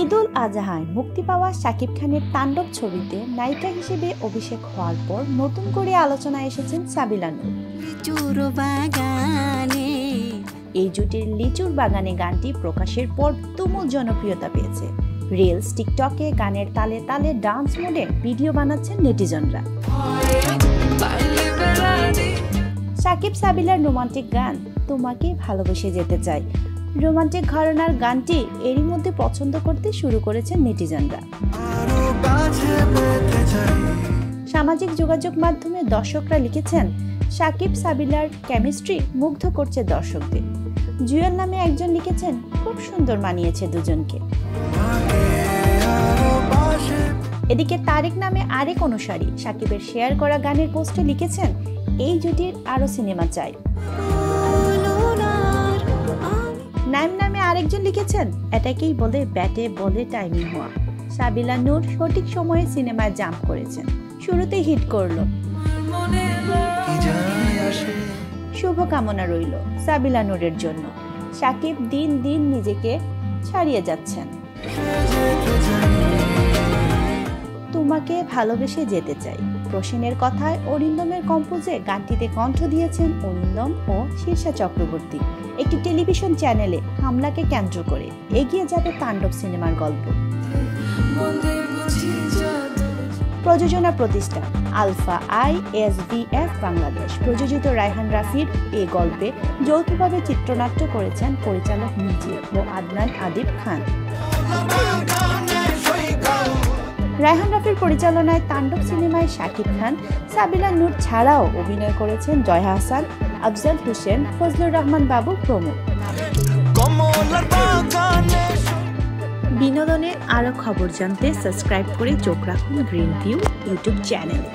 ঈদুল আজহায় মুক্তি পাওয়া শাকিব খানের তাণ্ডব ছবিতে নায়িকা হিসেবে অভিষেক হওয়ার পর নতুন করে আলোচনায় এসেছেন সাবিলা নূর। এই জুটির লিচুর বাগানে গানটি প্রকাশের পর তুমুল জনপ্রিয়তা পেয়েছে। রিলস, টিকটকে গানের তালে তালে ডান্স মোডে ভিডিও বানাচ্ছেন নেটিজনরা। শাকিব সাবিলার রোমান্টিক গান তোমাকে ভালোবেসে যেতে চাই, রোমান্টিক ঘরানার গানটি এরই মধ্যে পছন্দ করতে শুরু করেছেন নেটিজনরা। সামাজিক যোগাযোগ মাধ্যমে দর্শকরা লিখেছেন, শাকিব সাবিলার কেমিস্ট্রি মুগ্ধ করছে দর্শকদের। জুয়েল নামে একজন লিখেছেন, খুব সুন্দর মানিয়েছে দুজনকে। এদিকে তারেক নামে আরেক অনুসারী শাকিবের শেয়ার করা গানের পোস্টে লিখেছেন, এই জুটির আরো সিনেমা চাই। নাইম নামে আরেকজন লিখেছেন, এটাকেই বলে ব্যাটে বলে টাইমিং হওয়া। সাবিলা নূর সঠিক সময়ে সিনেমায় জাম্প করেছেন, শুরুতেই হিট করলো। শুভকামনা রইল সাবিলা নূরের জন্য। শাকিব দিন দিন নিজেকে ছাড়িয়ে যাচ্ছেন। তোমাকে ভালোবেসে যেতে চাই প্রসেনের কথায় অরিন্দমের কম্পোজে গানটিতে কণ্ঠ দিয়েছেন অরিন্দম ও শীর্ষা চক্রবর্তী। একটি টেলিভিশন চ্যানেলে হামলাকে কেন্দ্র করে এগিয়ে যাবে তাণ্ডব সিনেমার গল্প। প্রযোজনা প্রতিষ্ঠান আলফা ISVF বাংলাদেশ প্রযোজিত রায়হান রাফির এই গল্পে যৌথভাবে চিত্রনাট্য করেছেন পরিচালক মিজির ও আদনান আদিব খান। রায়হান রাফির পরিচালনায় তাণ্ডব সিনেমায় শাকিব খান, সাবিলা নূর ছাড়াও অভিনয় করেছেন জয়া আহসান, আফজাল হোসেন, ফজলুর রহমান বাবু প্রমুখ। বিনোদনের আরো খবর জানতে সাবস্ক্রাইব করে চোখ রাখুন গ্রিন ভিউ ইউটিউব চ্যানেলে।